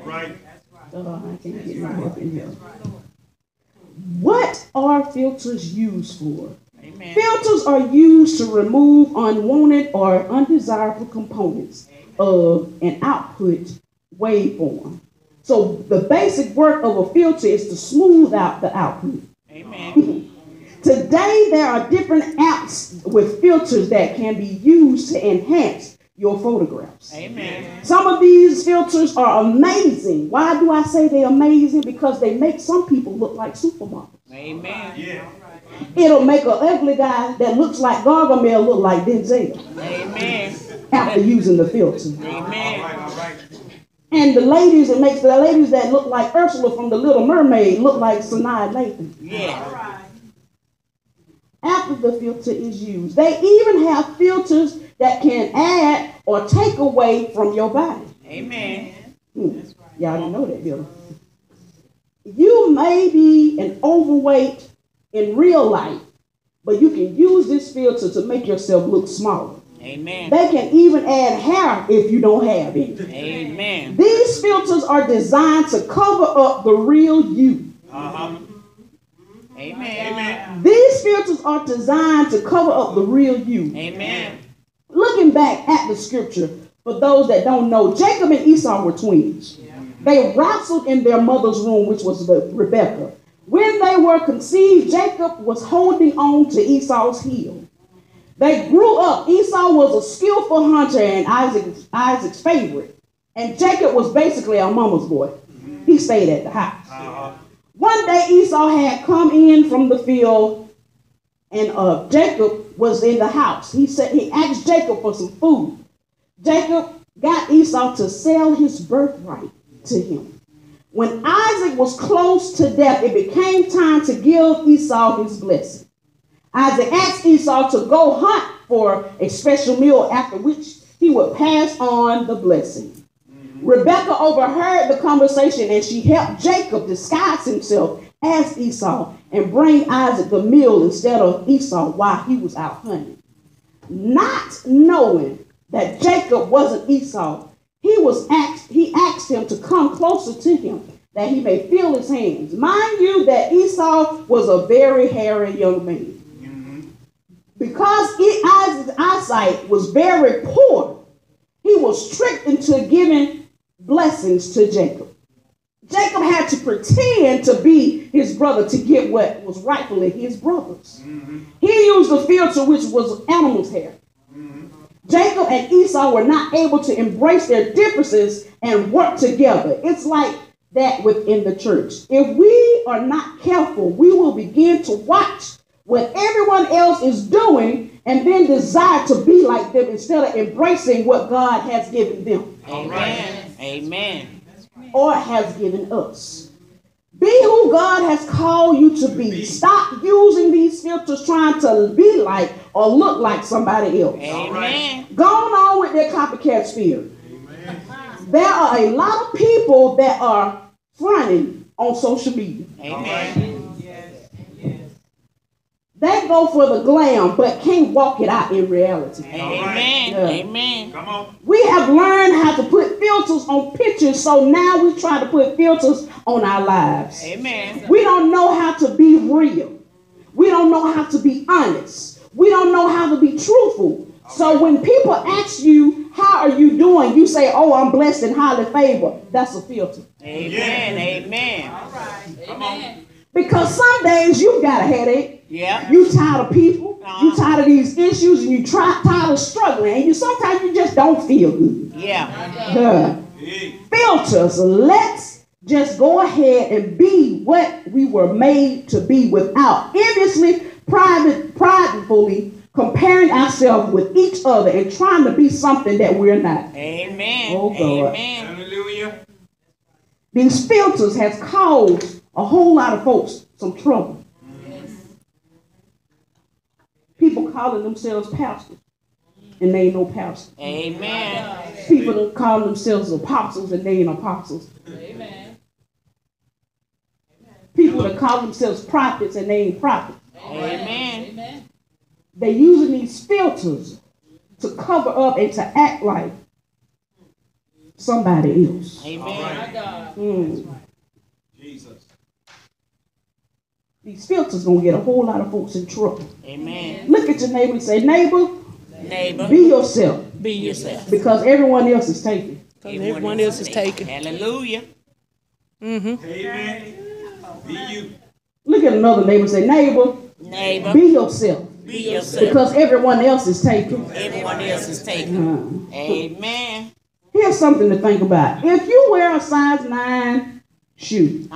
right. I can't get my help in here. What are filters used for? Amen. Filters are used to remove unwanted or undesirable components of an output waveform. So the basic work of a filter is to smooth out the output. Amen. Today there are different apps with filters that can be used to enhance your photographs. Amen. Some of these filters are amazing. Why do I say they're amazing? Because they make some people look like supermodels. Amen. Yeah. It'll make an ugly guy that looks like Gargamel look like Denzel. Amen. After using the filter. Amen. All right. And the ladies, it makes the ladies that look like Ursula from The Little Mermaid look like Sanaa Lathan. Yeah. All right. After the filter is used, they even have filters that can add or take away from your body. Amen. Y'all didn't know that, Bill. You may be an overweight in real life, but you can use this filter to make yourself look smaller. Amen. They can even add hair if you don't have it. Amen. These filters are designed to cover up the real you. Amen. Amen. These filters are designed to cover up the real you. Amen. Looking back at the scripture, for those that don't know, Jacob and Esau were twins. Yeah. They wrestled in their mother's room, which was Rebekah. When they were conceived, Jacob was holding on to Esau's heel. They grew up. Esau was a skillful hunter and Isaac's favorite. And Jacob was basically our mama's boy. He stayed at the house. One day Esau had come in from the field and Jacob was in the house. He asked Jacob for some food. Jacob got Esau to sell his birthright to him. When Isaac was close to death, it became time to give Esau his blessing. Isaac asked Esau to go hunt for a special meal, after which he would pass on the blessing. Rebekah overheard the conversation and she helped Jacob disguise himself as Esau and bring Isaac the meal instead of Esau while he was out hunting. Not knowing that Jacob wasn't Esau, he asked him to come closer to him that he may feel his hands. Mind you that Esau was a very hairy young man. Because Isaac's eyesight was very poor, he was tricked into giving blessings to Jacob. Jacob had to pretend to be his brother to get what was rightfully his brother's. He used a filter which was animal's hair. Jacob and Esau were not able to embrace their differences and work together. It's like that within the church. If we are not careful, we will begin to watch what everyone else is doing and then desire to be like them instead of embracing what God has given them. Amen. Amen. Or has given us. Be who God has called you to be. Stop using these filters trying to be like or look like somebody else. Amen. Go on with their copycat spirit. Amen. There are a lot of people that are fronting on social media. Amen. They go for the glam, but can't walk it out in reality. Amen. Yeah. Amen. Come on. We have learned how to put filters on pictures, so now we try to put filters on our lives. Amen. We don't know how to be real. We don't know how to be honest. We don't know how to be truthful. So when people ask you, how are you doing? You say, oh, I'm blessed and highly favored. That's a filter. Amen. Amen. All right. Amen. Because some days you've got a headache. Yeah. You tired of people. You tired of these issues, and you tired of struggling. And sometimes you just don't feel good. Yeah. Filters. Let's just go ahead and be what we were made to be without enviously, pridefully comparing ourselves with each other and trying to be something that we're not. Amen. Oh God. Amen. Hallelujah. These filters has caused a whole lot of folks some trouble. Yes. People calling themselves pastors, and they ain't no pastors. Amen. People call themselves apostles, and they ain't apostles. Amen. People that call themselves prophets, and they ain't prophets. Amen. Amen. They're using these filters to cover up and to act like somebody else. Amen. Jesus. These filters gonna get a whole lot of folks in trouble. Amen. Look at your neighbor and say, neighbor, Be yourself. Be yourself. Because everyone else is taken. Everyone else is taken. Hallelujah. Amen. Be you. Look at another neighbor and say, neighbor, be yourself. Be yourself. Because everyone else is taken. Everyone else is taken. Amen. Here's something to think about. If you wear a size 9 shoe,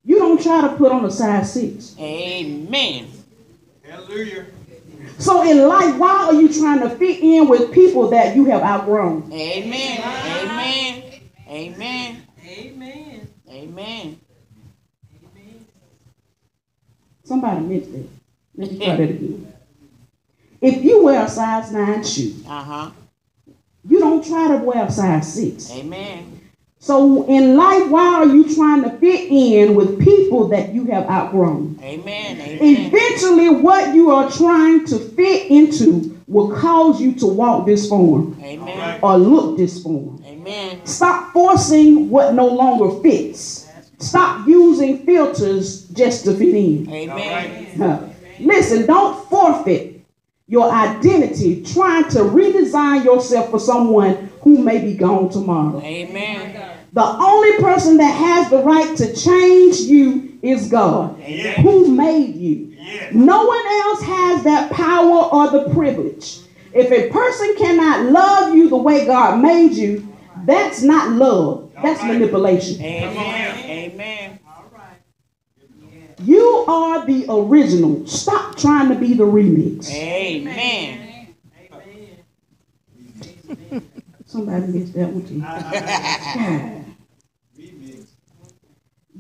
you don't try to put on a size 6. Amen. Hallelujah. So in life, why are you trying to fit in with people that you have outgrown? Amen. Amen. Amen. Amen. Amen. Somebody missed that. Let me try that again. If you wear a size 9 shoe, you don't try to wear a size 6. Amen. So in life, why are you trying to fit in with people that you have outgrown? Amen. Amen. Eventually, what you are trying to fit into will cause you to walk this form. Amen. Or look this form. Amen. Stop forcing what no longer fits. Stop using filters just to fit in. Amen. Listen, don't forfeit your identity trying to redesign yourself for someone who may be gone tomorrow. Amen. The only person that has the right to change you is God, who made you. No one else has that power or the privilege. If a person cannot love you the way God made you, that's not love. That's manipulation. Amen. Amen. You are the original. Stop trying to be the remix. Amen. Somebody missed that one too.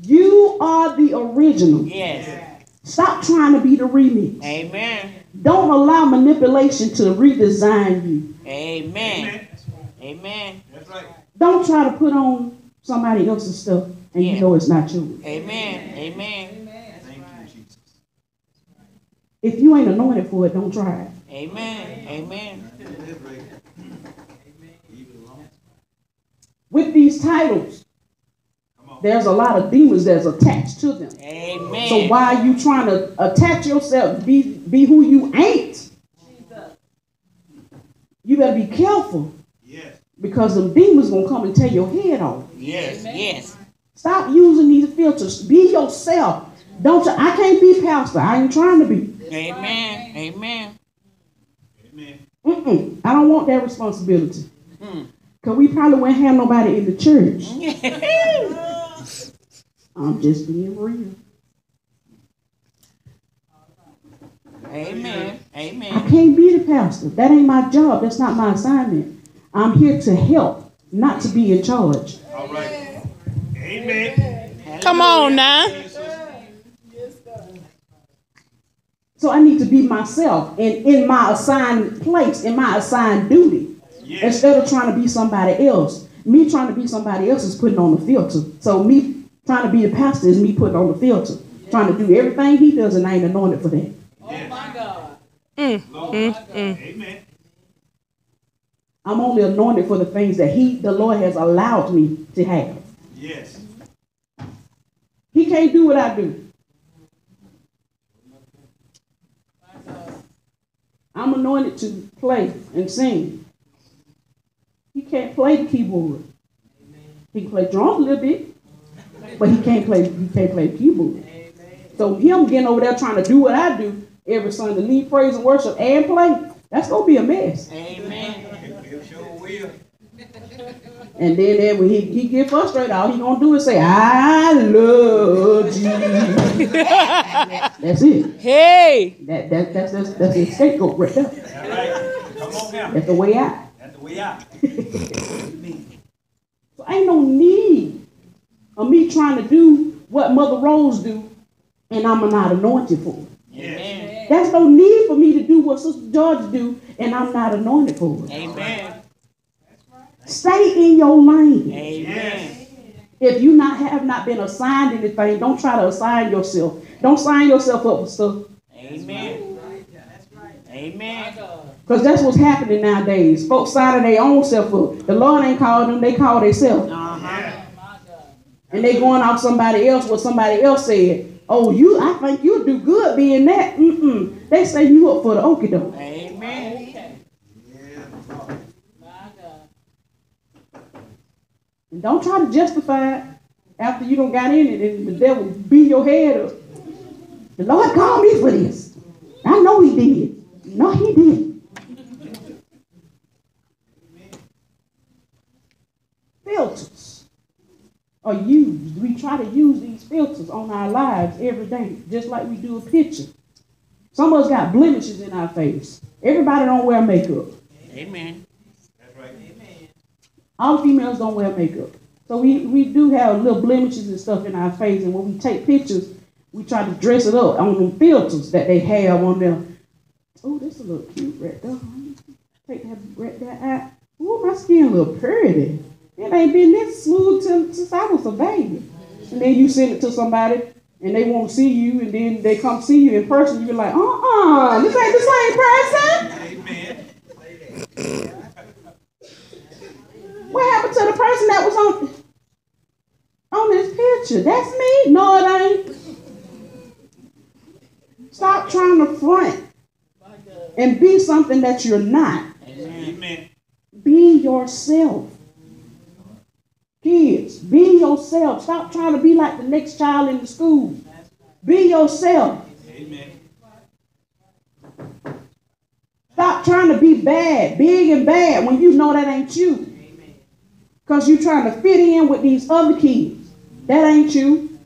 You are the original. Yes. Stop trying to be the remix. Amen. Don't allow manipulation to redesign you. Amen. Amen. That's right. Don't try to put on somebody else's stuff and you know it's not yours. Amen. Amen. Thank you, Jesus. If you ain't anointed for it, don't try it. Amen. Amen. With these titles, there's a lot of demons that's attached to them. Amen. So why are you trying to attach yourself, be who you ain't? You better be careful. Yes. Because the demons gonna come and tear your head off. Yes. Yes. Stop using these filters. Be yourself. I can't be pastor. I ain't trying to be. Amen. Amen. Amen. I don't want that responsibility. Because we probably wouldn't have nobody in the church. I'm just being real. Amen. Amen. I can't be the pastor. That ain't my job. That's not my assignment. I'm here to help, not to be in charge. All right. Amen. Come on now. So I need to be myself and in my assigned place, in my assigned duty. Yes. Instead of trying to be somebody else. Me trying to be somebody else is putting on the filter. So me trying to be the pastor is me putting on the filter. Trying to do everything he does and I ain't anointed for that. Oh my God. Amen. I'm only anointed for the things that the Lord has allowed me to have. Yes. He can't do what I do. I'm anointed to play and sing. He can't play the keyboard. He can play drums a little bit, but he can't play the keyboard. So him getting over there trying to do what I do every Sunday, lead praise and worship and play, that's gonna be a mess. Amen. And then when he get frustrated, all he gonna do is say, "I love you." That's it. Hey. That's the scapegoat right there. Right. Come on now. That's the way out. That's the way out. So ain't no need of me trying to do what Mother Rose do, and I'm not anointed for it. Amen. There's no need for me to do what Sister George do, and I'm not anointed for it. Amen. Stay in your lane. Amen. If you have not been assigned anything, don't try to assign yourself. Don't sign yourself up for stuff. Amen. Amen. Because that's what's happening nowadays. Folks signing their own self up. The Lord ain't called them, they call themselves. And they going off somebody else, what somebody else said. Oh, I think you'll do good being that. They say you up for the okie doke. Amen. And don't try to justify it after you don't got in it and the devil beat your head up. The Lord called me for this. I know he did. No, he didn't. Filters are used. We try to use these filters on our lives every day, just like we do a picture. Some of us got blemishes in our face. Everybody don't wear makeup. Amen. That's right. Amen. All females don't wear makeup. So we do have little blemishes and stuff in our face, and when we take pictures, we try to dress it up on them filters that they have on them. Oh, this a little cute right there. Take that right there out. Ooh, my skin look pretty. It ain't been this smooth since I was a baby. And then you send it to somebody, and they want to see you, and then they come see you in person. You're like, this ain't the same person. Amen. What happened to the person that was on this picture? That's me. No, it ain't. Stop trying to front and be something that you're not. Amen. Be yourself. Kids, be yourself. Stop trying to be like the next child in the school. Be yourself. Amen. Stop trying to be bad, big and bad, when you know that ain't you. Because you're trying to fit in with these other kids. That ain't you.